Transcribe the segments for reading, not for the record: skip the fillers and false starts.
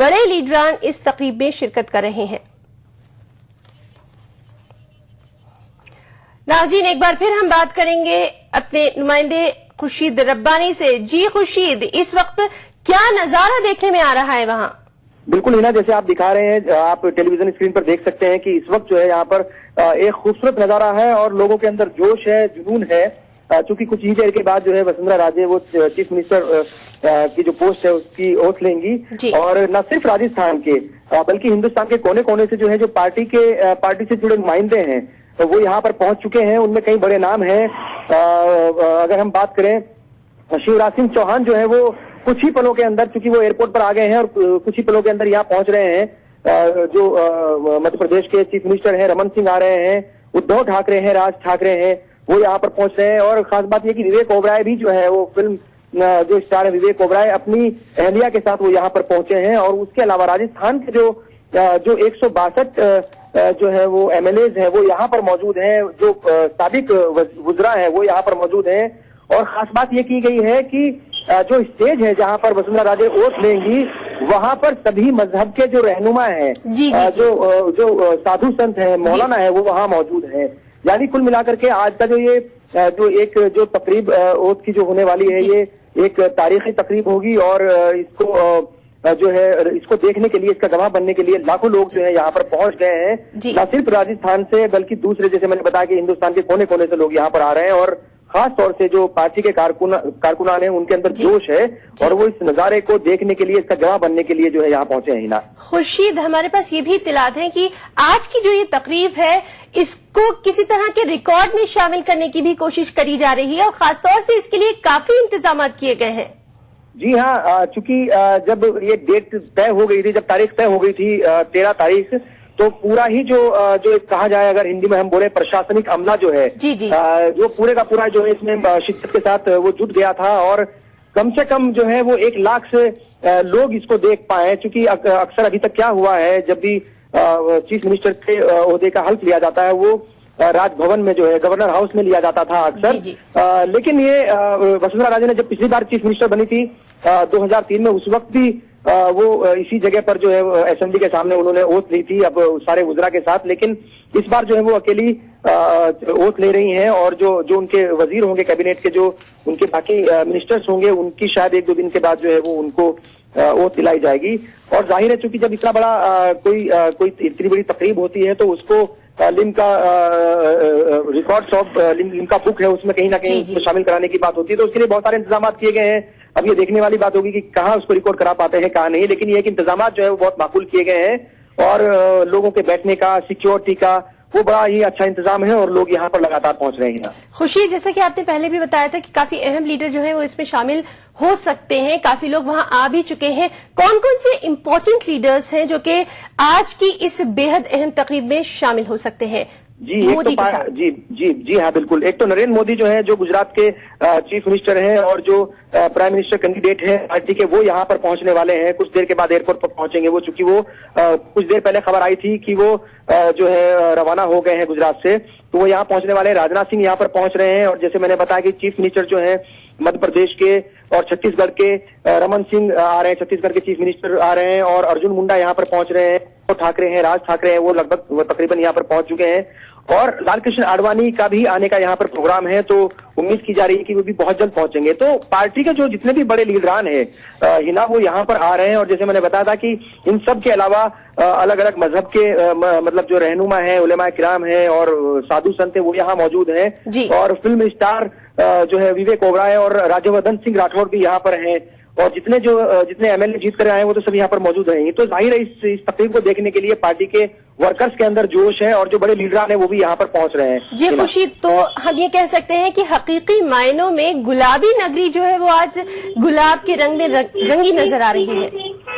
बड़े लीडरान इस तकरीब में शिरकत कर रहे हैं। नाज़रीन, एक बार फिर हम बात करेंगे अपने नुमाइंदे खुर्शीद रब्बानी से। जी खुर्शीद, इस वक्त क्या नजारा देखने में आ रहा है वहां? बिल्कुल हिना, जैसे आप दिखा रहे हैं, आप टेलीविजन स्क्रीन पर देख सकते हैं कि इस वक्त जो है यहाँ पर एक खूबसूरत नजारा है और लोगों के अंदर जोश है, जुनून है। चूंकि कुछ ही देर के बाद जो है वसुंधरा राजे वो चीफ मिनिस्टर की जो पोस्ट है उसकी ओथ लेंगी और न सिर्फ राजस्थान के बल्कि हिंदुस्तान के कोने कोने से जो है जो पार्टी से जुड़े नुमाइंदे हैं तो वो यहाँ पर पहुंच चुके हैं। उनमें कई बड़े नाम हैं। अगर हम बात करें, शिवराज सिंह चौहान जो है वो कुछ ही पलों के अंदर, चूंकि वो एयरपोर्ट पर आ गए हैं और कुछ ही पलों के अंदर यहाँ पहुंच रहे हैं। जो मध्य प्रदेश के चीफ मिनिस्टर हैं रमन सिंह आ रहे हैं, उद्धव ठाकरे हैं, राज ठाकरे हैं, वो यहाँ पर पहुंच रहे हैं। और खास बात यह कि विवेक ओबराय भी जो है वो फिल्म जो स्टार है विवेक ओबराय अपनी अहलिया के साथ वो यहाँ पर पहुंचे हैं। और उसके अलावा राजस्थान के जो 162 जो है वो एमएलएज हैं वो यहाँ पर मौजूद हैं, जो साबिक वुज़रा हैं वो यहाँ पर मौजूद हैं। और खास बात ये की गई है कि जो स्टेज है जहाँ पर वसुंधरा राजे ओथ लेंगी वहां पर सभी मजहब के जो रहनुमा हैं, जो साधु संत हैं, मौलाना है, वो वहाँ मौजूद है। यानी कुल मिलाकर के आज का जो तकरीब ओथ की जो होने वाली है ये एक तारीखी तकरीब होगी। और इसको देखने के लिए, इसका गवाह बनने के लिए लाखों लोग जो है यहाँ पर पहुंच गए हैं। न सिर्फ राजस्थान से बल्कि दूसरे, जैसे मैंने बताया कि हिंदुस्तान के कोने कोने से लोग यहाँ पर आ रहे हैं। और खास तौर से जो पार्टी के कारकुनान हैं उनके अंदर जोश है और वो इस नजारे को देखने के लिए, इसका गवाह बनने के लिए जो है यहाँ पहुंचे हैं। हिना, खुर्शीद, हमारे पास ये भी इत्तलात है कि आज की जो ये तकरीब है इसको किसी तरह के रिकॉर्ड में शामिल करने की भी कोशिश करी जा रही है और खासतौर से इसके लिए काफी इंतजाम किए गए हैं। जी हाँ, चूंकि जब ये डेट तय हो गई थी, जब तारीख तय हो गई थी 13 तारीख, तो पूरा ही जो कहा जाए, अगर हिंदी में हम बोले, प्रशासनिक अमला जो है जो पूरे का पूरा जो है इसमें शिद्दत के साथ वो जुट गया था। और कम से कम जो है वो 1 लाख से लोग इसको देख पाए। चूंकि अक्सर अभी तक क्या हुआ है, जब भी चीफ मिनिस्टर के ओहदे का हल्फ लिया जाता है वो राजभवन में जो है गवर्नर हाउस में लिया जाता था अक्सर। लेकिन ये वसुंधरा राजे ने जब पिछली बार चीफ मिनिस्टर बनी थी 2003 में, उस वक्त भी वो इसी जगह पर जो है असेंबली के सामने उन्होंने ओथ ली थी, अब सारे वुज़रा के साथ। लेकिन इस बार जो है वो अकेली ओथ ले रही हैं और जो उनके वजीर होंगे, कैबिनेट के जो उनके बाकी मिनिस्टर्स होंगे, उनकी शायद 1-2 दिन के बाद जो है वो उनको ओथ दिलाई जाएगी। और जाहिर है चूंकि जब इतना बड़ा कोई इतनी बड़ी तकरीब होती है तो उसको Limca records of Limca book है उसमें कहीं ना कहीं उसको शामिल कराने की बात होती है। तो उसके लिए बहुत सारे इंतजाम किए गए हैं। अब ये देखने वाली बात होगी कि कहाँ उसको रिकॉर्ड करा पाते हैं, कहाँ नहीं। लेकिन ये कि इंतजाम जो है वो बहुत माकूल किए गए हैं और लोगों के बैठने का, सिक्योरिटी का वो बड़ा ही अच्छा इंतजाम है और लोग यहाँ पर लगातार पहुंच रहे हैं। खुशी, जैसा कि आपने पहले भी बताया था कि काफी अहम लीडर जो है वो इसमें शामिल हो सकते हैं, काफी लोग वहां आ भी चुके हैं। कौन कौन से इम्पोर्टेंट लीडर्स हैं जो कि आज की इस बेहद अहम तकरीब में शामिल हो सकते हैं? जी हाँ, बिल्कुल। एक तो नरेंद्र मोदी जो है, जो गुजरात के चीफ मिनिस्टर हैं और जो प्राइम मिनिस्टर कैंडिडेट है पार्टी के, वो यहाँ पर पहुंचने वाले हैं। कुछ देर के बाद एयरपोर्ट पर पहुंचेंगे वो, चूंकि वो कुछ देर पहले खबर आई थी कि वो जो है रवाना हो गए हैं गुजरात से, तो वो यहाँ पहुंचने वाले हैं। राजनाथ सिंह यहाँ पर पहुंच रहे हैं। और जैसे मैंने बताया कि चीफ मिनिस्टर जो है मध्य प्रदेश के और छत्तीसगढ़ के रमन सिंह आ रहे हैं, छत्तीसगढ़ के चीफ मिनिस्टर आ रहे हैं। और अर्जुन मुंडा यहाँ पर पहुंच रहे हैं, ठाकरे हैं, राज ठाकरे हैं, वो लगभग तकरीबन यहाँ पर पहुंच चुके हैं। और लालकृष्ण आडवाणी का भी आने का यहाँ पर प्रोग्राम है, तो उम्मीद की जा रही है कि वो भी बहुत जल्द पहुंचेंगे। तो पार्टी के जो जितने भी बड़े लीडरान हैं हिना, वो यहाँ पर आ रहे हैं। और जैसे मैंने बताया था कि इन सब के अलावा अलग अलग मजहब के मतलब जो रहनुमा है, उलेमा किराम है और साधु संत है, वो यहाँ मौजूद हैं। और फिल्म स्टार जो है विवेक ओबराय और राज्यवर्धन सिंह राठौड़ भी यहाँ पर हैं। और जितने एमएलए जीत कर आए हैं वो तो सब यहाँ पर मौजूद रहेंगे। तो जाहिर है इस तकरीब को देखने के लिए पार्टी के वर्कर्स के अंदर जोश है और जो बड़े लीडर हैं वो भी यहाँ पर पहुंच रहे हैं। जी खुशी, तो हम ये कह सकते हैं कि हकीकी मायनों में गुलाबी नगरी जो है वो आज गुलाब के रंग में रंगी नजर आ रही है।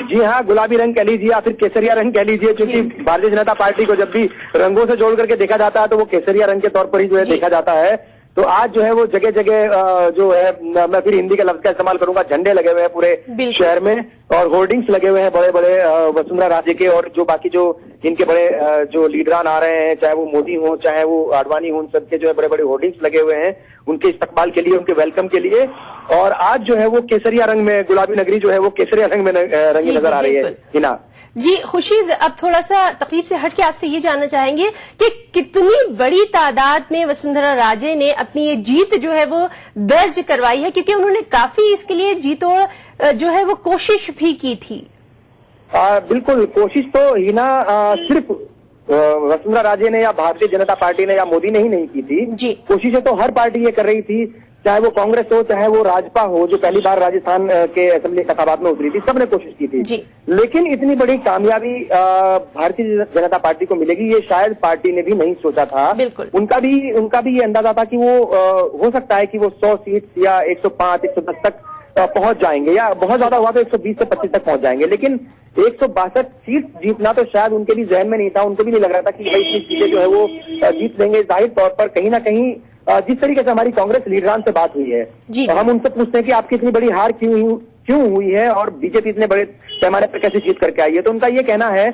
जी हाँ, गुलाबी रंग कह लीजिए या फिर केसरिया रंग कह लीजिए, क्योंकि भारतीय जनता पार्टी को जब भी रंगों से जोड़ करके देखा जाता है तो वो केसरिया रंग के तौर पर ही जो है देखा जाता है। तो आज जो है वो जगह जगह जो है, मैं फिर हिंदी के लफ्ज का इस्तेमाल करूंगा, झंडे लगे हुए हैं पूरे शहर में और होर्डिंग्स लगे हुए हैं बड़े बड़े वसुंधरा राजे के। और जो बाकी जो इनके बड़े जो लीडरान आ रहे हैं, चाहे वो मोदी हो चाहे वो आडवाणी हो, उन सबके जो है बड़े बड़े होर्डिंग्स लगे हुए हैं। उनके इस्तकबाल के लिए, उनके वेलकम के लिए। और आज जो है वो केसरिया रंग में, गुलाबी नगरी जो है वो केसरिया रंग में रंगी नजर आ रही है हिना। जी खुर्शीद, अब थोड़ा सा तकलीफ से हट के आपसे ये जानना चाहेंगे कि कितनी बड़ी तादाद में वसुंधरा राजे ने अपनी ये जीत जो है वो दर्ज करवाई है, क्योंकि उन्होंने काफी इसके लिए जीतोड़ जो है वो कोशिश भी की थी। बिल्कुल, कोशिश तो हिना सिर्फ वसुंधरा राजे ने या भारतीय जनता पार्टी ने या मोदी ने ही नहीं की थी जी। कोशिशें तो हर पार्टी ये कर रही थी, चाहे वो कांग्रेस हो, चाहे वो राजपा हो, जो पहली बार राजस्थान के असेंबली इंतखाबात में उतरी थी, सबने कोशिश की थी जी। लेकिन इतनी बड़ी कामयाबी भारतीय जनता पार्टी को मिलेगी ये शायद पार्टी ने भी नहीं सोचा था। बिल्कुल। उनका भी ये अंदाजा था कि वो हो सकता है कि वो 100 सीट या 105, 110 तक पहुंच जाएंगे, या बहुत ज्यादा हुआ तो 120 से 25 तक पहुंच जाएंगे। लेकिन 162 सीट जीतना तो शायद उनके भी जहन में नहीं था, उनको भी नहीं लग रहा था कि भाई इतनी सीटें जो है वो जीत लेंगे। जाहिर तौर पर कहीं ना कहीं जिस तरीके से हमारी कांग्रेस लीडरान से बात हुई है, तो हम उनसे पूछते हैं कि आपकी इतनी बड़ी हार क्यों हुई है और बीजेपी इतने बड़े पैमाने पर कैसे जीत करके आई है, तो उनका ये कहना है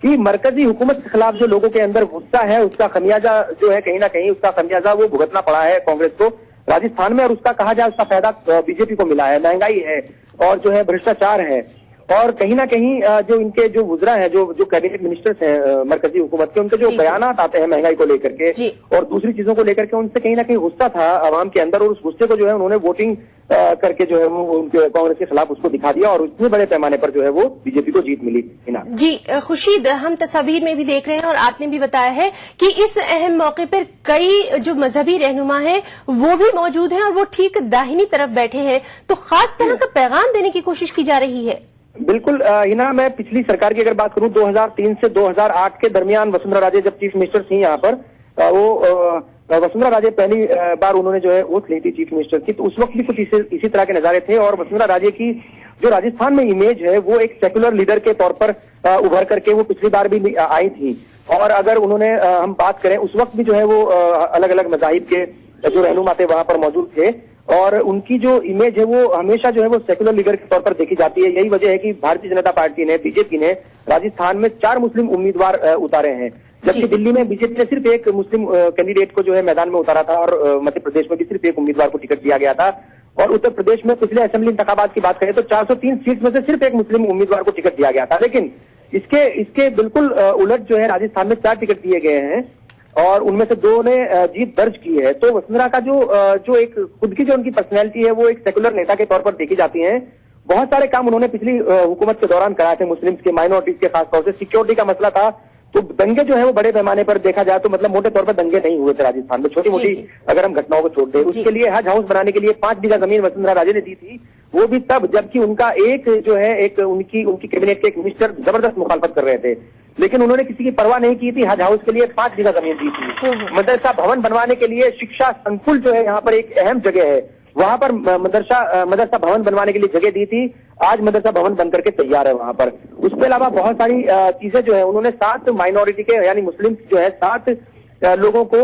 कि मरकजी हुकूमत के खिलाफ जो लोगों के अंदर गुस्सा है, उसका खमियाजा जो है, कहीं ना कहीं उसका खमियाजा वो भुगतना पड़ा है कांग्रेस को राजस्थान में, और उसका कहा जाए उसका फायदा बीजेपी को मिला है। महंगाई है और जो है भ्रष्टाचार है, और कहीं ना कहीं जो इनके जो वुज़रा है, जो कैबिनेट मिनिस्टर्स हैं मरकजी हुकूमत के, उनके जो बयानात आते हैं महंगाई को लेकर के और दूसरी चीजों को लेकर के, उनसे कहीं ना कहीं गुस्सा था आवाम के अंदर, और उस गुस्से को जो है उन्होंने वोटिंग करके जो है वो उनके कांग्रेस के खिलाफ उसको दिखा दिया, और उतने बड़े पैमाने पर जो है वो बीजेपी को जीत मिली। जी खुर्शीद, हम तस्वीर में भी देख रहे हैं और आपने भी बताया है कि इस अहम मौके पर कई जो मजहबी रहनुमा हैं वो भी मौजूद हैं और वो ठीक दाहिनी तरफ बैठे हैं, तो खास तरह का पैगाम देने की कोशिश की जा रही है। बिल्कुल हिना, मैं पिछली सरकार की अगर बात करूं 2003 से 2008 के दरमियान वसुंधरा राजे जब चीफ मिनिस्टर थी यहाँ पर, वो वसुंधरा राजे पहली बार उन्होंने जो है ओथ ली थी चीफ मिनिस्टर की, तो उस वक्त भी कुछ इसी तरह के नजारे थे। और वसुंधरा राजे की जो राजस्थान में इमेज है वो एक सेक्युलर लीडर के तौर पर उभर करके वो पिछली बार भी आई थी। और अगर उन्होंने हम बात करें, उस वक्त भी जो है वो अलग अलग मजाहिब के जो रहनुमा थे वहां पर मौजूद थे, और उनकी जो इमेज है वो हमेशा जो है वो सेक्युलर लीडर के तौर पर देखी जाती है। यही वजह है कि भारतीय जनता पार्टी ने, बीजेपी ने राजस्थान में 4 मुस्लिम उम्मीदवार उतारे हैं, जबकि दिल्ली में बीजेपी ने सिर्फ एक मुस्लिम कैंडिडेट को जो है मैदान में उतारा था, और मध्य प्रदेश में भी सिर्फ एक उम्मीदवार को टिकट दिया गया था। और उत्तर प्रदेश में पिछले असेंबली इंतखाबात की बात करें तो 403 सीट में से सिर्फ एक मुस्लिम उम्मीदवार को टिकट दिया गया था। लेकिन इसके बिल्कुल उलट जो है राजस्थान में 4 टिकट दिए गए हैं और उनमें से 2 ने जीत दर्ज की है। तो वसुंधरा का जो एक खुद की जो उनकी पर्सनैलिटी है वो एक सेकुलर नेता के तौर पर देखी जाती है। बहुत सारे काम उन्होंने पिछली हुकूमत के दौरान कराए थे मुस्लिम्स के, माइनॉरिटीज के, खासतौर से सिक्योरिटी का मसला था, तो दंगे जो है वो बड़े पैमाने पर देखा जाए तो मतलब मोटे तौर पर दंगे नहीं हुए थे राजस्थान में, छोटी मोटी अगर हम घटनाओं को छोड़ दें। उसके लिए हज हाउस बनाने के लिए 5 बीघा जमीन वसुंधरा राजे ने दी थी, वो भी तब जबकि उनका एक उनकी कैबिनेट के एक मिनिस्टर जबरदस्त मुखालफत कर रहे थे, लेकिन उन्होंने किसी की परवाह नहीं की थी। हज हाउस के लिए 5 बीघा जमीन दी थी। मदरसा भवन बनवाने के लिए शिक्षा संकुल जो है यहाँ पर एक अहम जगह है, वहां पर मदरसा भवन बनवाने के लिए जगह दी थी। आज मदरसा भवन बन करके तैयार है वहां पर। उसके अलावा बहुत सारी चीजें जो है उन्होंने 7 माइनॉरिटी के यानी मुस्लिम जो है 7 लोगों को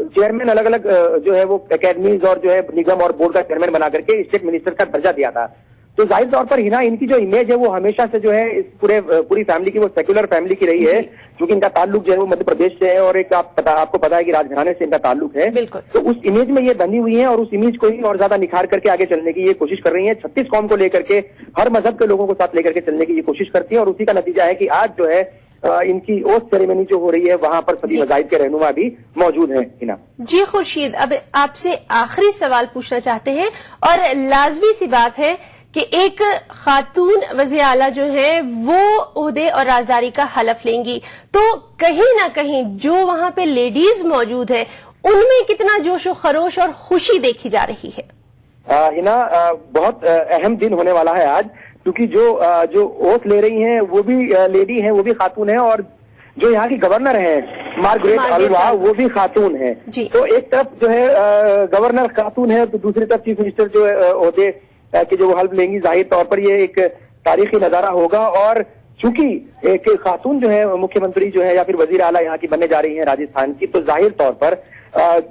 चेयरमैन अलग अलग जो है वो एकेडमीज और जो है निगम और बोर्ड का चेयरमैन बना करके स्टेट मिनिस्टर का दर्जा दिया था। तो जाहिर तौर पर हिना इनकी जो इमेज है वो हमेशा से जो है इस पूरी फैमिली की वो सेक्युलर फैमिली की रही है, क्योंकि इनका ताल्लुक जो है वो मध्य प्रदेश से है और एक आपको पता है कि राजघराने से इनका ताल्लुक है। तो उस इमेज में ये बंधी हुई है और उस इमेज को ही और ज्यादा निखार करके आगे चलने की ये कोशिश कर रही है। 36 कौम को लेकर के, हर मजहब के लोगों को साथ लेकर के चलने की ये कोशिश करती है, और उसी का नतीजा है कि आज जो है इनकी ओथ सेरेमनी जो हो रही है वहां पर सभी मजाहिब के रहनुमा भी मौजूद हैं। हिना जी खुर्शीद, अब आपसे आखिरी सवाल पूछना चाहते हैं और लाजमी सी बात है कि एक खातून वज़ीर आला जो है वो ओहदे और राजदारी का हलफ लेंगी, तो कहीं ना कहीं जो वहां पे लेडीज मौजूद है उनमें कितना जोश और खरोश और खुशी देखी जा रही है। हिना बहुत अहम दिन होने वाला है आज, क्योंकि जो ओथ ले रही हैं वो भी लेडी हैं, वो भी खातून है, और जो यहाँ की गवर्नर है मार्गरेट अल्वा वो भी खातून है। तो एक तरफ जो है गवर्नर खातून है तो दूसरी तरफ चीफ मिनिस्टर जो है ओहदे कि जो वो हल्फ लेंगी। जाहिर तौर पर ये एक तारीखी नजारा होगा, और चूंकि एक खातून जो है मुख्यमंत्री जो है या फिर वजीर आला यहाँ की बनने जा रही है राजस्थान की, तो जाहिर तौर पर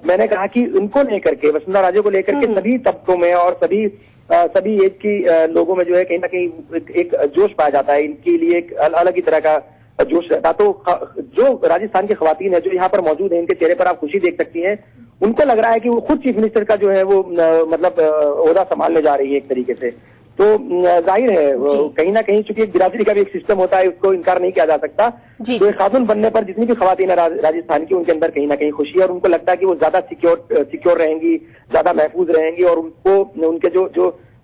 मैंने कहा कि उनको लेकर के, वसुंधरा राजे को लेकर के सभी तबकों में और सभी एज की लोगों में जो है कहीं ना कहीं एक जोश पाया जाता है। इनके लिए एक अलग ही तरह का जोश रहता। तो जो राजस्थान की खवातीन है जो यहाँ पर मौजूद है, इनके चेहरे पर आप खुशी देख सकती हैं। उनको लग रहा है कि वो खुद चीफ मिनिस्टर का जो है वो मतलब ओहदा संभालने जा रही है एक तरीके से। तो जाहिर है कहीं ना कहीं चूंकि एक बिरादरी का भी एक सिस्टम होता है, उसको इनकार नहीं किया जा सकता। तो एक खातून बनने पर जितनी भी खवातीन है राजस्थान की, उनके अंदर कहीं ना कहीं खुशी है और उनको लगता है कि वो ज्यादा सिक्योर रहेंगी, ज्यादा महफूज रहेंगी और उनको उनके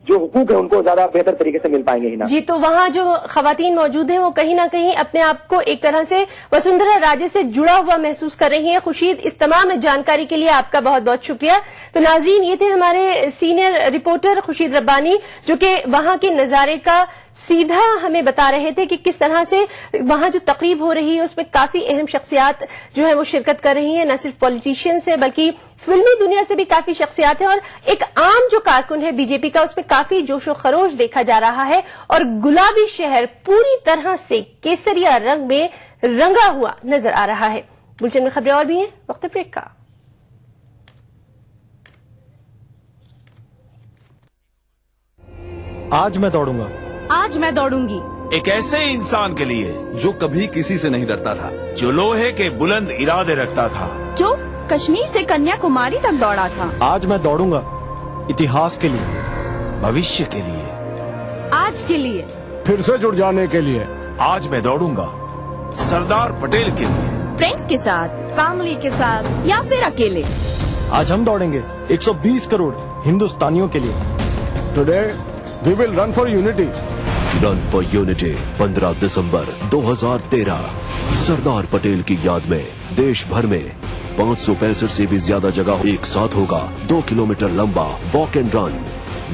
जो हुकूक है उनको ज्यादा बेहतर तरीके से मिल पाएंगे ही ना। जी, तो वहाँ जो खवातीन मौजूद हैं वो कहीं ना कहीं अपने आप को एक तरह से वसुंधरा राजे से जुड़ा हुआ महसूस कर रही हैं। खुर्शीद, इस तमाम जानकारी के लिए आपका बहुत बहुत शुक्रिया। तो नाज़रीन, ये थे हमारे सीनियर रिपोर्टर खुर्शीद रब्बानी, जो कि वहाँ के नजारे का सीधा हमें बता रहे थे कि किस तरह से वहां जो तकरीब हो रही है उसमें काफी अहम शख्सियात जो है वो शिरकत कर रही हैं। न सिर्फ पॉलिटिशियंस है बल्कि फिल्मी दुनिया से भी काफी शख्सियात है और एक आम जो कारकुन है बीजेपी का, उसमें काफी जोशो खरोश देखा जा रहा है और गुलाबी शहर पूरी तरह से केसरिया रंग में रंगा हुआ नजर आ रहा है। बुलेटिन में खबरें और भी हैं, वक्त ब्रेक का। आज मैं दौड़ूंगा, आज मैं दौड़ूंगी एक ऐसे इंसान के लिए जो कभी किसी से नहीं डरता था, जो लोहे के बुलंद इरादे रखता था, जो कश्मीर से कन्याकुमारी तक दौड़ा था। आज मैं दौड़ूंगा इतिहास के लिए, भविष्य के लिए, आज के लिए, फिर से जुड़ जाने के लिए। आज मैं दौड़ूंगा सरदार पटेल के लिए, फ्रेंड्स के साथ, फैमिली के साथ या फिर अकेले। आज हम दौड़ेंगे 120 करोड़ हिंदुस्तानियों के लिए। Today we will run for unity. Run for unity 15 दिसंबर 2013 सरदार पटेल की याद में देश भर में 565 से भी ज्यादा जगह एक साथ होगा 2 किलोमीटर लंबा walk and run.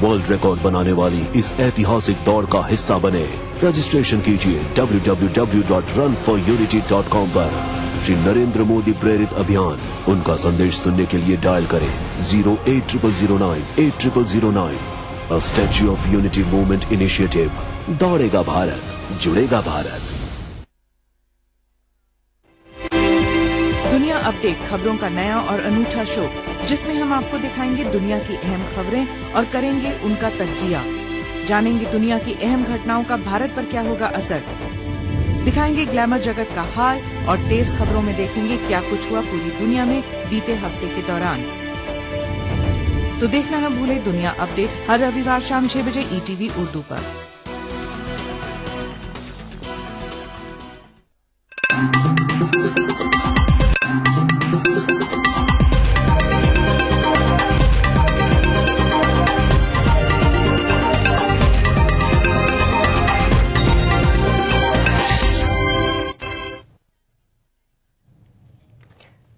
World record बनाने वाली इस ऐतिहासिक दौड़ का हिस्सा बने। रजिस्ट्रेशन कीजिए www.runforunity.com पर। श्री नरेंद्र मोदी प्रेरित अभियान, उनका संदेश सुनने के लिए डायल करें 08009 A Statue of Unity Movement Initiative। दौड़ेगा Bharat, जुड़ेगा भारत। दुनिया अपडेट, खबरों का नया और अनूठा शो, जिसमें हम आपको दिखाएंगे दुनिया की अहम खबरें और करेंगे उनका तज्जिया। जानेंगे दुनिया की अहम घटनाओं का भारत पर क्या होगा असर। दिखाएंगे ग्लैमर जगत का हाल और तेज खबरों में देखेंगे क्या कुछ हुआ पूरी दुनिया में बीते हफ्ते के दौरान। तो देखना न भूले दुनिया अपडेट हर रविवार शाम 6 बजे ETV उर्दू पर।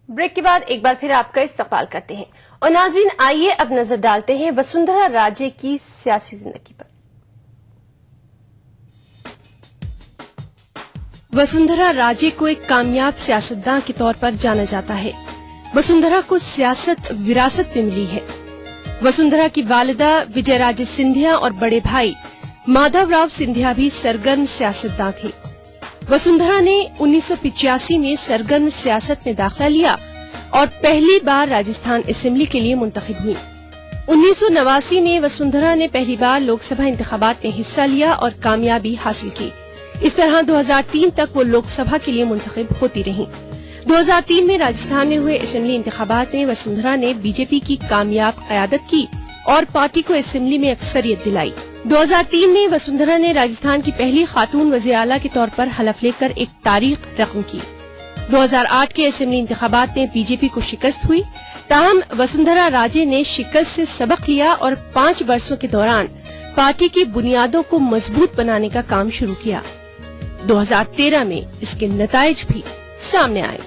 ब्रेक के बाद एक बार फिर आपका इस्तकबाल करते हैं और नाज़रीन, आइए अब नजर डालते हैं वसुंधरा राजे की सियासी जिंदगी पर। वसुंधरा राजे को एक कामयाब सियासतदान के तौर पर जाना जाता है। वसुंधरा को सियासत विरासत में मिली है। वसुंधरा की वालिदा विजय राजे सिंधिया और बड़े भाई माधवराव सिंधिया भी सरगर्म सियासतदान थे। वसुंधरा ने 1985 में सरगर्म सियासत में दाखिला लिया और पहली बार राजस्थान असेंबली के लिए मुंतखब हुई। 1989 में वसुंधरा ने पहली बार लोकसभा इंतखाबात में हिस्सा लिया और कामयाबी हासिल की। इस तरह 2003 तक वो लोकसभा के लिए मुंतखब होती रहीं। 2003 में राजस्थान में हुए असेंबली इंतखाबात में वसुंधरा ने बीजेपी की कामयाब क़यादत की और पार्टी को असेंबली में अक्सरियत दिलाई। 2003 में वसुंधरा ने राजस्थान की पहली खातून वज़ीर आला के तौर पर हलफ लेकर एक तारीख रकम की। 2008 के असेंबली इंतखाबात में बीजेपी को शिकस्त हुई, ताहम वसुंधरा राजे ने शिकस्त से सबक लिया और 5 वर्षों के दौरान पार्टी की बुनियादों को मजबूत बनाने का काम शुरू किया। 2013 में इसके नताइज भी सामने आए।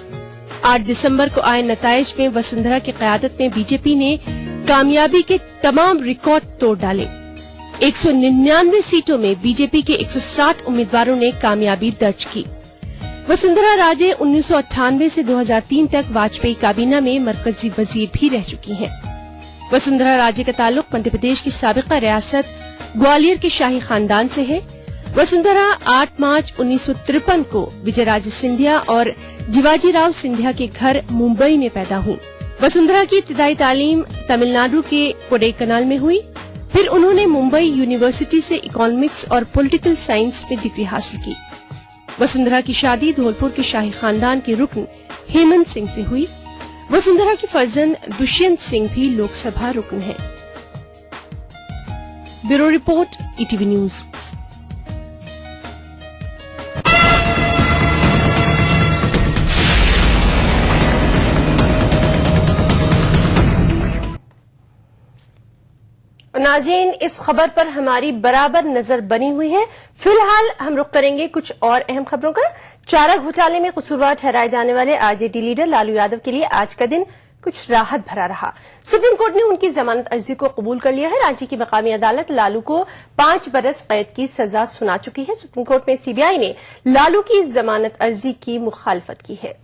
8 दिसंबर को आए नताइज में वसुंधरा की क़यादत में बीजेपी ने कामयाबी के तमाम रिकॉर्ड तोड़ डाले। 199 सीटों में बीजेपी के 160 उम्मीदवारों ने कामयाबी दर्ज की। वसुंधरा राजे 1998 से 2003 तक वाजपेयी काबीना में मरकजी वजीर भी रह चुकी हैं। वसुंधरा राजे का ताल्लुक मध्य प्रदेश की साबिका रियासत ग्वालियर के शाही खानदान से है। वसुंधरा 8 मार्च 1953 को विजय राजे सिंधिया और जिवाजी राव सिंधिया के घर मुंबई में पैदा हुई। वसुंधरा की इब्तिदाई तालीम तमिलनाडु के कोडाईकनाल में हुई। फिर उन्होंने मुंबई यूनिवर्सिटी से इकोनॉमिक्स और पॉलिटिकल साइंस में डिग्री हासिल की। वसुंधरा की शादी धौलपुर के शाही खानदान के रुकन हेमंत सिंह से हुई। वसुंधरा के फर्जंद दुष्यंत सिंह भी लोकसभा रुकन हैं। Bureau report, ETV news. नाज़रीन, इस खबर पर हमारी बराबर नजर बनी हुई है। फिलहाल हम रुख करेंगे कुछ और अहम खबरों का। चारा घोटाले में कसूरवार ठहराए जाने वाले आरजेडी लीडर लालू यादव के लिए आज का दिन कुछ राहत भरा रहा। सुप्रीम कोर्ट ने उनकी जमानत अर्जी को कबूल कर लिया है। रांची की मकामी अदालत लालू को 5 बरस कैद की सजा सुना चुकी है। सुप्रीम कोर्ट में सीबीआई ने लालू की जमानत अर्जी की मुखालफत की है।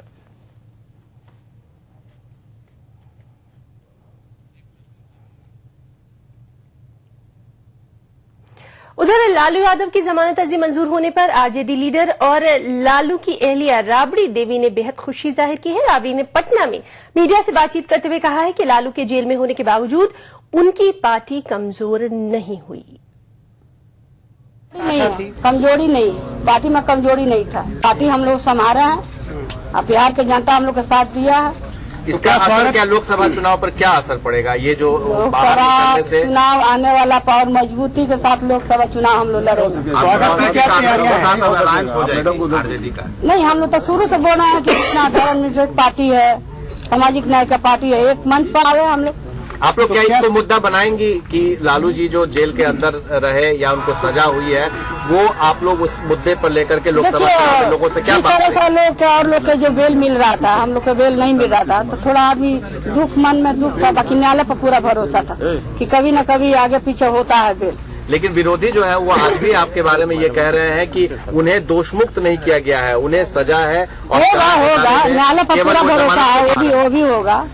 उधर लालू यादव की जमानत अर्जी मंजूर होने पर आरजेडी लीडर और लालू की अहलिया राबड़ी देवी ने बेहद खुशी जाहिर की है। राबड़ी ने पटना में मीडिया से बातचीत करते हुए कहा है कि लालू के जेल में होने के बावजूद उनकी पार्टी कमजोर नहीं हुई। नहीं, कमजोरी नहीं, पार्टी में कमजोरी नहीं था। पार्टी हम लोग संभाले हैं और बिहार के जनता हम लोग का साथ दिया है। इसका असर क्या लोकसभा चुनाव पर क्या असर पड़ेगा? ये जो लोकसभा चुनाव आने वाला और मजबूती के साथ लोकसभा चुनाव हम लोग लड़ेंगे। नहीं, हम लोग तो शुरू से बोल रहे हैं कि इतना धर्मनिरपेक्ष पार्टी है, सामाजिक न्याय का पार्टी है, एक मंच पर आवे हम लोग। आप लोग क्या इसको मुद्दा बनाएंगी कि लालू जी जो जेल के अंदर रहे या उनको सजा हुई है, वो आप लोग उस मुद्दे पर लेकर के लोकसभा चुनाव के लोगों से क्या बात करेंगे? लोग क्या और लोग के जो बेल मिल रहा था, हम लोग को बेल नहीं मिल रहा था, तो थोड़ा आदमी दुख, मन में दुख था। बाकी न्यायालय पर पूरा भरोसा था कि कभी न कभी आगे पीछे होता है बेल। लेकिन विरोधी जो है वो आज भी आपके बारे में ये कह रहे हैं कि उन्हें दोषमुक्त नहीं किया गया है, उन्हें सजा है। होगा, न्यायालय पर पूरा भरोसा है, वो भी होगा।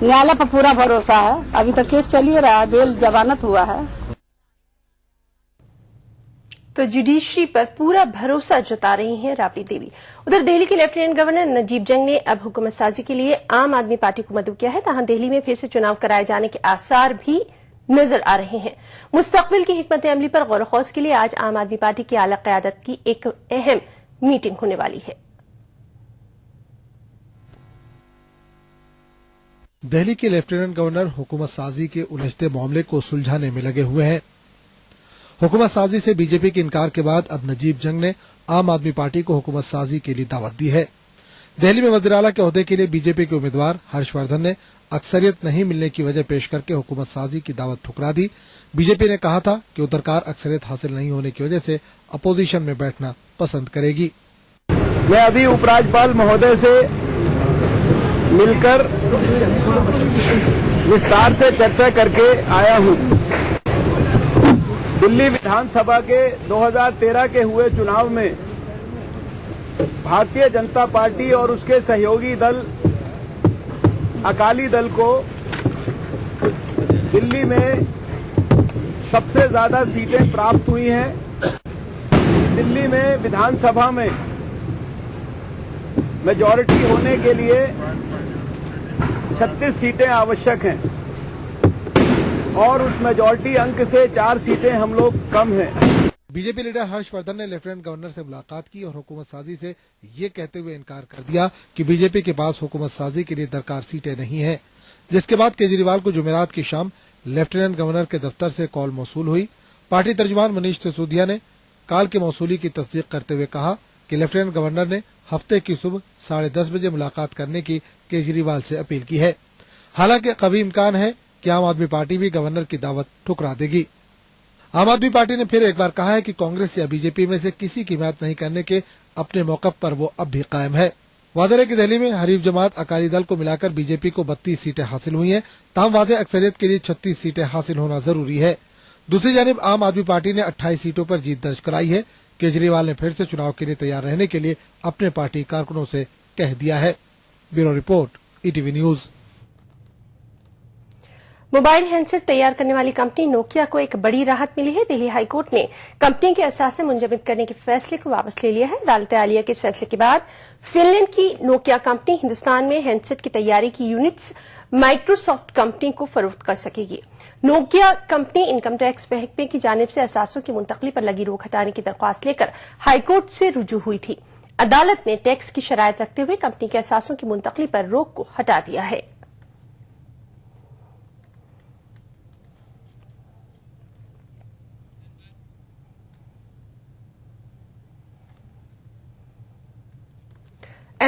न्यायालय पर पूरा भरोसा है। अभी तक केस चल ही रहा है, बेल जमानत हुआ है। तो जुडिशरी पर पूरा भरोसा जता रही हैं राबड़ी देवी। उधर दिल्ली के लेफ्टिनेंट गवर्नर नजीब जंग ने अब हुकूमत साजी के लिए आम आदमी पार्टी को मदऊ किया है। ताहम दिल्ली में फिर से चुनाव कराए जाने के आसार भी नजर आ रहे हैं। मुस्तकबिल की हिकमत अमली पर गौर खौज के लिए आज आम आदमी पार्टी की आला क़यादत की एक अहम मीटिंग होने वाली है। दिल्ली के लेफ्टिनेंट गवर्नर हुकूमत साजी के उलझते मामले को सुलझाने में लगे हुए हैं। हुकूमत साजी से बीजेपी के इनकार के बाद अब नजीब जंग ने आम आदमी पार्टी को हुकूमत साजी के लिए दावत दी है। दिल्ली में वज़ीर आला के ओहदे के लिए बीजेपी के उम्मीदवार हर्षवर्धन ने अक्सरियत नहीं मिलने की वजह पेश करके हुकूमत साजी की दावत ठुकरा दी। बीजेपी ने कहा था कि वो सरकार अक्सरियत हासिल नहीं होने की वजह से अपोजिशन में बैठना पसंद करेगी। मैं अभी उपराज्यपाल महोदय से मिलकर विस्तार से चर्चा करके आया हूं। दिल्ली विधानसभा के 2013 के हुए चुनाव में भारतीय जनता पार्टी और उसके सहयोगी दल अकाली दल को दिल्ली में सबसे ज्यादा सीटें प्राप्त हुई हैं। दिल्ली में विधानसभा में मेजॉरिटी होने के लिए 36 सीटें आवश्यक हैं और उस मेजॉरिटी अंक से 4 सीटें हम लोग कम हैं। बीजेपी लीडर हर्षवर्धन ने लेफ्टिनेंट गवर्नर से मुलाकात की और हुकूमत साजी से ये कहते हुए इनकार कर दिया कि बीजेपी के पास हुकूमत साजी के लिए दरकार सीटें नहीं है। जिसके बाद केजरीवाल को जुमेरात की शाम लेफ्टिनेंट गवर्नर के दफ्तर से कॉल मौसूल हुई। पार्टी तर्जुमान मनीष सिसोदिया ने कॉल की मौसूली की तस्दीक करते हुए कहा कि लेफ्टिनेंट गवर्नर ने हफ्ते की सुबह 10:30 बजे मुलाकात करने की केजरीवाल से अपील की है। हालांकि कभी इम्कान है कि आम आदमी पार्टी भी गवर्नर की दावत ठुकरा देगी। आम आदमी पार्टी ने फिर एक बार कहा है कि कांग्रेस या बीजेपी में से किसी की हिमायत नहीं करने के अपने मौक़िफ़ पर वो अब भी कायम है। वादे है कि दिल्ली में हरीफ जमात अकाली दल को मिलाकर बीजेपी को 32 सीटें हासिल हुई हैं। ताहम वादे अक्सरियत के लिए 36 सीटें हासिल होना जरूरी है। दूसरी जानिब आम आदमी पार्टी ने 28 सीटों पर जीत दर्ज कराई है। केजरीवाल ने फिर से चुनाव के लिए तैयार रहने के लिए अपने पार्टी कारकुनों से कह दिया है। Bureau report, ETV news. Mobile handset तैयार करने वाली कंपनी नोकिया को एक बड़ी राहत मिली है। दिल्ली हाईकोर्ट ने कंपनी के असासे मुंजमद करने के फैसले को वापस ले लिया है। अदालत आलिया के इस फैसले के बाद फिनलैंड की नोकिया कंपनी हिंदुस्तान में हैंडसेट की तैयारी की यूनिट्स माइक्रोसॉफ्ट कंपनी को फरोख्त कर सकेगी। नोकिया कंपनी इनकम टैक्स महकमे की जानिब से असासों की मुंतकली पर लगी रोक हटाने की दरख्वास्त लेकर हाईकोर्ट से रुजू हुई थी। अदालत ने टैक्स की शराइत रखते हुए कंपनी के असासों की मुंतकली पर रोक को हटा दिया है।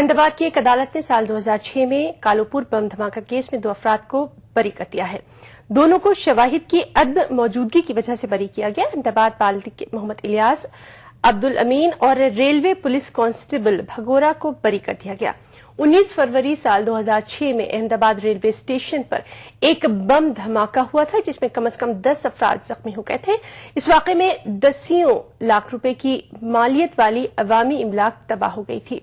अहमदाबाद की एक अदालत ने साल 2006 में कालूपुर बम धमाका केस में 2 अफराद को बरी कर दिया है। दोनों को शवाहिद की अदम मौजूदगी की वजह से बरी किया गया। अहमदाबाद बाल्दी के मोहम्मद इलियास, अब्दुल अमीन और रेलवे पुलिस कांस्टेबल भगोरा को बरी कर दिया गया। 19 फरवरी साल 2006 में अहमदाबाद रेलवे स्टेशन पर एक बम धमाका हुआ था, जिसमें कम से कम 10 अफराद जख्मी हो गए थे। इस वाकये में दसियों लाख रुपए की मालियत वाली अवामी इमलाक तबाह हो गई थी।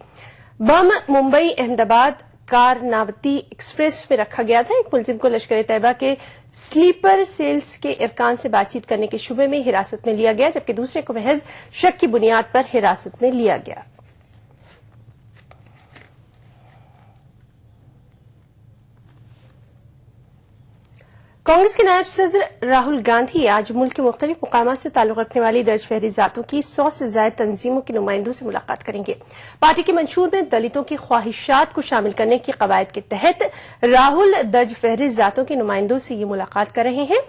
बम मुंबई अहमदाबाद कारनावती एक्सप्रेस में रखा गया था। एक मुलजिम को लश्कर तैयबा के स्लीपर सेल्स के अरकान से बातचीत करने के शुबे में हिरासत में लिया गया, जबकि दूसरे को महज शक की बुनियाद पर हिरासत में लिया गया। कांग्रेस के नायब सदर राहुल गांधी आज मुल्क के मुख्तलिफ मुकामात से ताल्लुक रखने वाली दर्ज फहरिस्त जातों की 100 से ज्यादा तंजीमों के नुमाइंदों से मुलाकात करेंगे। पार्टी के मंशूर में दलितों की ख्वाहिशात को शामिल करने की कवायद के तहत राहुल दर्ज फहरिस्त जातों के नुमाइंदों से ये मुलाकात कर रहे हैं।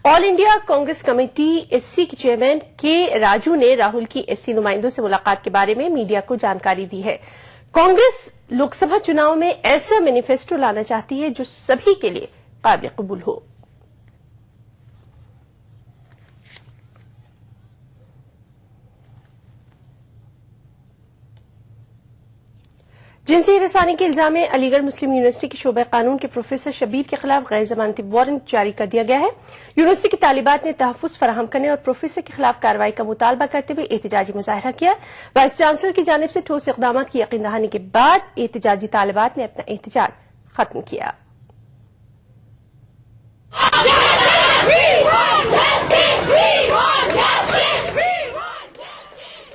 All India Congress committee SC के चेयरमैन के राजू ने राहुल की एससी नुमाइंदों से मुलाकात के बारे में मीडिया को जानकारी दी है। कांग्रेस लोकसभा चुनाव में ऐसा मैनिफेस्टो लाना चाहती है जो सभी के लिए काबिल कबूल हो। जिनसी रसानी के इल्जाम में अलीगढ़ मुस्लिम यूनिवर्सिटी के शोबे कानून के प्रोफेसर शब्बीर के खिलाफ गैर जमानती वारंट जारी कर दिया गया है। यूनिवर्सिटी की तालिबात ने तहफ्फुज़ फराहम करने और प्रोफेसर के खिलाफ कार्रवाई का मुतालबा करते हुए एहतजाजी मुजाहरा किया। वाइस चांसलर की जानिब से ठोस इक़दामात की यकीन दहानी के बाद एहतजाजी तालिबात ने अपना एहतजाज खत्म किया।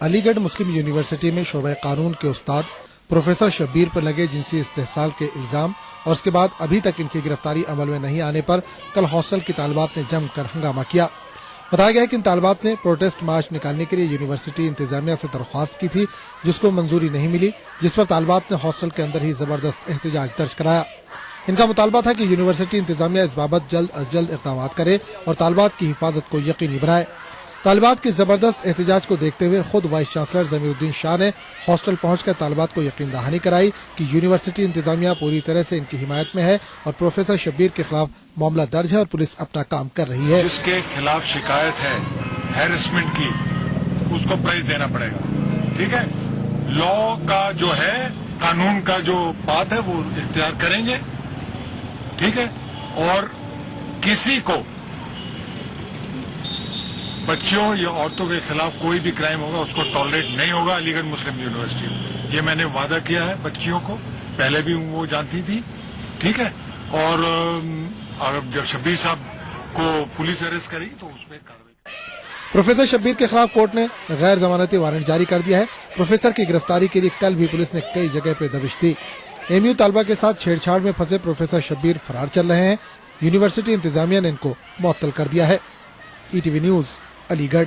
अलीगढ़ मुस्लिम यूनिवर्सिटी में शोबे कानून के उस्ताद प्रोफेसर शब्बीर पर लगे जिनसी इस्तेहसाल के इल्जाम और उसके बाद अभी तक इनकी गिरफ्तारी अमल में नहीं आने पर कल हॉस्टल की तालिबात ने जमकर हंगामा किया। बताया गया है कि इन तालिबात ने प्रोटेस्ट मार्च निकालने के लिए यूनिवर्सिटी इंतजामिया से दरख्वास्त की थी, जिसको मंजूरी नहीं मिली, जिस पर तालिबात ने हॉस्टल के अंदर ही जबरदस्त एहतजाज दर्ज कराया। इनका मुतालबा था कि यूनिवर्सिटी इंतजामिया इस बाबत जल्द अज जल्द इक़दाम करे और तालिबात की हिफाजत को यकीनी बनाए। तालिबात की जबरदस्त एहतजाज को देखते हुए खुद वाइस चांसलर जमीरुद्दीन शाह ने हॉस्टल पहुंचकर तालिबात को यकीन दहानी कराई कि यूनिवर्सिटी इंतजामिया पूरी तरह से इनकी हिमायत में है और प्रोफेसर शब्बीर के खिलाफ मामला दर्ज है और पुलिस अपना काम कर रही है। जिसके खिलाफ शिकायत है हैरेसमेंट की, उसको प्राइज देना पड़ेगा। ठीक है, लॉ का जो है, कानून का जो बात है वो इख्तियार करेंगे। ठीक है, और किसी को बच्चों या औरतों के खिलाफ कोई भी क्राइम होगा उसको टॉलरेट नहीं होगा अलीगढ़ मुस्लिम यूनिवर्सिटी में। ये मैंने वादा किया है बच्चियों को, पहले भी वो जानती थी। ठीक है, और अगर जब शब्बीर साहब को पुलिस अरेस्ट करेगी तो उसमें कार्रवाई। प्रोफेसर शब्बीर के खिलाफ कोर्ट ने गैर जमानती वारंट जारी कर दिया है। प्रोफेसर की गिरफ्तारी के लिए कल भी पुलिस ने कई जगह पे दबिश दी। एमयू तालबा के साथ छेड़छाड़ में फंसे प्रोफेसर शब्बीर फरार चल रहे हैं। यूनिवर्सिटी इंतजामिया ने इनको मुअत्तल कर दिया है। ETV news Aligarh.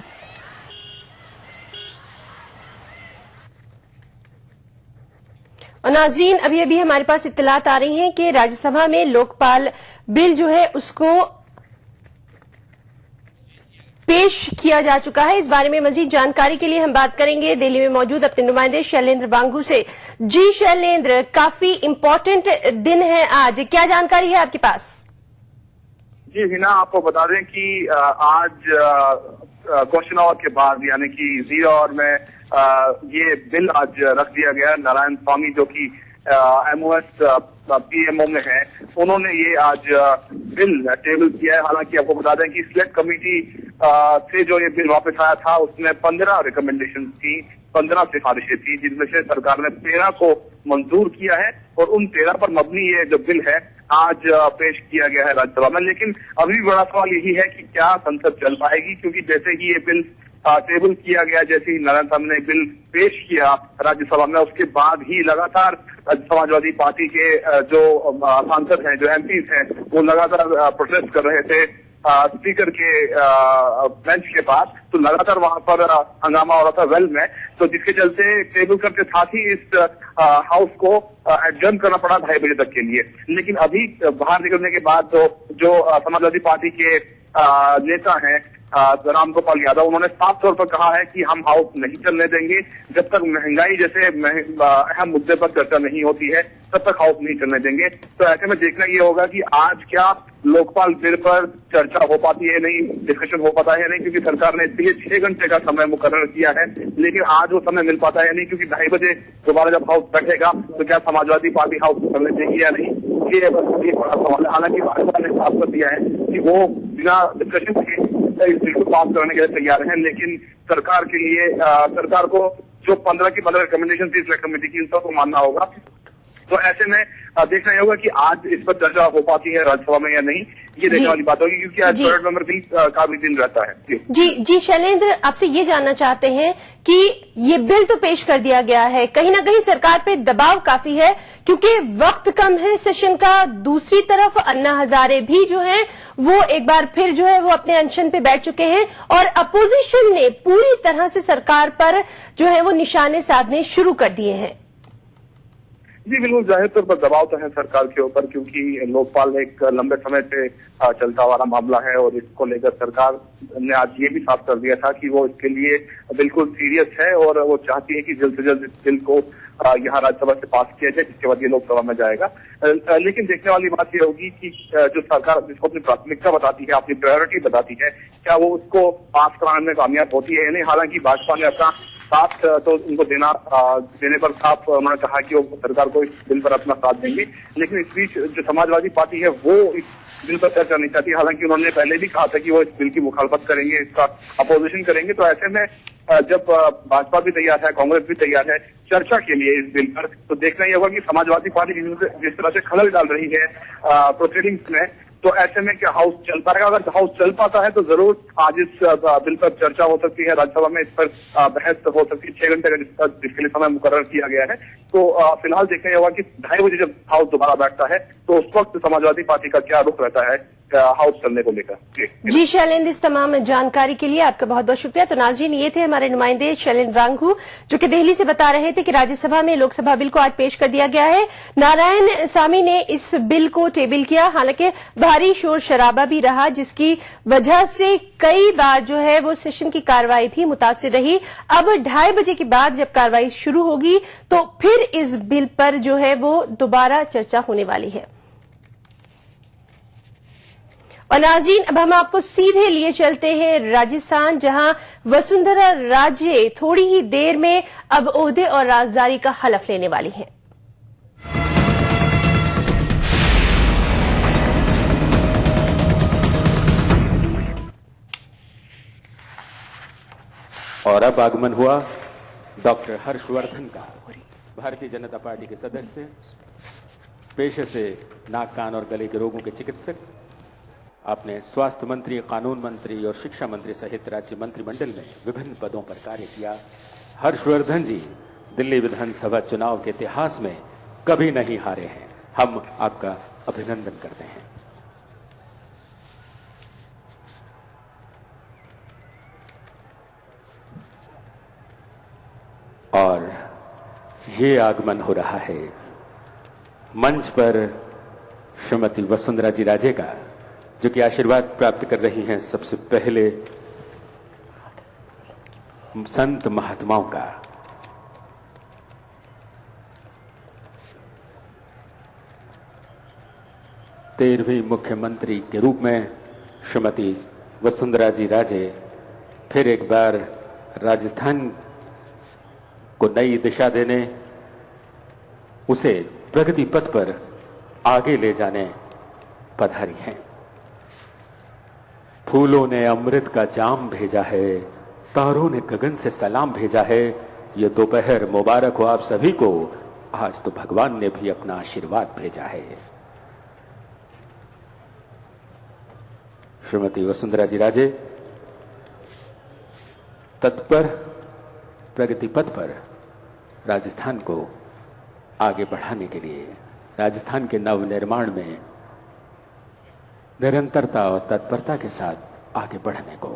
और नाज़रीन, अभी अभी हमारे पास इत्तलात आ रही हैं कि राज्यसभा में लोकपाल बिल जो है उसको पेश किया जा चुका है। इस बारे में मजीद जानकारी के लिए हम बात करेंगे दिल्ली में मौजूद अपने नुमाइंदे शैलेंद्र वांगू से। जी शैलेंद्र, काफी इम्पोर्टेंट दिन है आज, क्या जानकारी है आपके पास? जी हिना, आपको बता दें कि आज क्वेश्चन आवर के बाद यानी कि 0 आवर में ये बिल आज रख दिया गया। नारायण स्वामी जो कि MOS PMO में है, उन्होंने ये आज बिल टेबल किया है। हालांकि आपको बता दें कि सिलेक्ट कमेटी से जो ये बिल वापस आया था उसमें 15 रिकमेंडेशन थी, 15 सिफारिशें थी, जिनमें से सरकार ने 13 को मंजूर किया है और उन 13 पर मबनी ये जो बिल है आज पेश किया गया है राज्यसभा में। लेकिन अभी बड़ा सवाल यही है कि क्या संसद चल पाएगी, क्योंकि जैसे ही ये बिल टेबल किया गया, जैसे ही नारायण साहब ने बिल पेश किया राज्यसभा में, उसके बाद ही लगातार समाजवादी पार्टी के जो सांसद हैं, जो MPs हैं, वो लगातार प्रोटेस्ट कर रहे थे स्पीकर के बेंच के पास। तो लगातार वहां पर हंगामा हो रहा था वेल में, तो जिसके चलते टेबल करके साथ ही इस हाउस को एडजर्न करना पड़ा 2:30 बजे तक के लिए। लेकिन अभी बाहर निकलने के बाद जो समाजवादी पार्टी के नेता हैं राम गोपाल यादव, उन्होंने साफ तौर पर कहा है कि हम हाउस नहीं चलने देंगे जब तक महंगाई जैसे अहम मुद्दे पर चर्चा नहीं होती है, तब तक हाउस नहीं चलने देंगे। तो ऐसे में देखना ये होगा कि आज क्या लोकपाल बिल पर चर्चा हो पाती है नहीं, डिस्कशन हो पाता है नहीं, क्योंकि सरकार ने इसके लिए 6 घंटे का समय मुकर्रर किया है, लेकिन आज वो समय मिल पाता है नहीं, क्योंकि 2:30 बजे दोबारा जब हाउस बैठेगा तो क्या समाजवादी पार्टी हाउस चलने देगी या नहीं, ये बस एक बड़ा सवाल है। हालांकि भाजपा ने साफ कर दिया है कि वो बिना डिस्कशन के इस बिल को पास करने के लिए तैयार है, लेकिन सरकार के लिए सरकार को जो 15 की 15 रिकमेंडेशन थी सिलेक्ट कमेटी की, उन सबको मानना होगा। तो ऐसे में देखना ये होगा कि आज इस पर चर्चा हो पाती है राज्यसभा में या नहीं, ये देखने वाली बात होगी, क्योंकि आज 3rd नवंबर भी काफी दिन रहता है। जी शैलेंद्र, आपसे ये जानना चाहते हैं कि ये बिल तो पेश कर दिया गया है, कहीं ना कहीं सरकार पे दबाव काफी है क्योंकि वक्त कम है सेशन का। दूसरी तरफ अन्ना हजारे भी जो है वो एक बार फिर जो है वो अपने अनशन पे बैठ चुके हैं और अपोजिशन ने पूरी तरह से सरकार पर जो है वो निशाने साधने शुरू कर दिए हैं। जी बिल्कुल, जाहिर तौर पर दबाव तो है सरकार के ऊपर, क्योंकि लोकपाल एक लंबे समय से चलता हुआ मामला है और इसको लेकर सरकार ने आज ये भी साफ कर दिया था कि वो इसके लिए बिल्कुल सीरियस है और वो चाहती है कि जल्द से जल्द इस बिल को यहाँ राज्यसभा से पास किया जाए, जिसके बाद ये लोकसभा में जाएगा। लेकिन देखने वाली बात ये होगी कि जो सरकार जिसको अपनी प्राथमिकता बताती है, अपनी प्रायोरिटी बताती है, क्या वो उसको पास कराने में कामयाब होती है या नहीं। हालांकि भाजपा ने अपना साथ तो उनको देने पर साफ उन्होंने कहा कि वो सरकार को इस बिल पर अपना साथ देंगे, लेकिन इस बीच जो समाजवादी पार्टी है वो इस बिल पर चर्चा नहीं चाहती। हालांकि उन्होंने पहले भी कहा था कि वो इस बिल की मुखालफत करेंगे, इसका अपोजिशन करेंगे। तो ऐसे में जब भाजपा भी तैयार है, कांग्रेस भी तैयार है चर्चा के लिए इस बिल पर, तो देखना यह होगा कि समाजवादी पार्टी जिस तरह से खलल डाल रही है प्रोसीडिंग्स में, तो ऐसे में क्या हाउस चल पाएगा। अगर हाउस चल पाता है तो जरूर आज इस बिल पर चर्चा हो सकती है, राज्यसभा में इस पर बहस हो सकती है। 6 घंटे का जिसके लिए समय मुकर्रर किया गया है। तो फिलहाल देखना होगा कि 2:30 बजे जब हाउस दोबारा बैठता है तो उस वक्त समाजवादी पार्टी का क्या रुख रहता है हाउस चलने को लेकर। जी शैलेंद्र, इस तमाम जानकारी के लिए आपका बहुत बहुत शुक्रिया। तो नाज़रीन, ये थे हमारे नुमाइंदे शैलेंद्र रांगू जो कि दिल्ली से बता रहे थे कि राज्यसभा में लोकसभा बिल को आज पेश कर दिया गया है। नारायण सामी ने इस बिल को टेबल किया, हालांकि भारी शोर शराबा भी रहा, जिसकी वजह से कई बार जो है वो सेशन की कार्रवाई भी मुतासिर रही। अब 2:30 बजे के बाद जब कार्रवाई शुरू होगी तो फिर इस बिल पर जो है वो दोबारा चर्चा होने वाली है। और नाज़रीन, अब हम आपको सीधे लिए चलते हैं राजस्थान, जहां वसुंधरा राजे थोड़ी ही देर में अब ओहदे और राजदारी का हलफ लेने वाली हैं। और अब आगमन हुआ डॉक्टर हर्षवर्धन का, भारतीय जनता पार्टी के सदस्य, पेशे से नाक कान और गले के रोगों के चिकित्सक, आपने स्वास्थ्य मंत्री, कानून मंत्री और शिक्षा मंत्री सहित राज्य मंत्रिमंडल में विभिन्न पदों पर कार्य किया। हर्षवर्धन जी दिल्ली विधानसभा चुनाव के इतिहास में कभी नहीं हारे हैं। हम आपका अभिनंदन करते हैं। और ये आगमन हो रहा है मंच पर श्रीमती वसुंधरा जी राजे का, जो कि आशीर्वाद प्राप्त कर रही हैं सबसे पहले संत महात्माओं का। तेरहवीं मुख्यमंत्री के रूप में श्रीमती वसुंधरा जी राजे फिर एक बार राजस्थान को नई दिशा देने, उसे प्रगति पथ पर आगे ले जाने पधारी हैं। फूलों ने अमृत का जाम भेजा है, तारों ने गगन से सलाम भेजा है। ये दोपहर मुबारक हो आप सभी को, आज तो भगवान ने भी अपना आशीर्वाद भेजा है। श्रीमती वसुंधरा जी राजे तत्पर प्रगति पथ पर राजस्थान को आगे बढ़ाने के लिए, राजस्थान के नवनिर्माण में निरंतरता और तत्परता के साथ आगे बढ़ने को।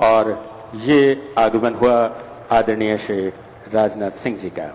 और ये आगमन हुआ आदरणीय श्री राजनाथ सिंह जी का।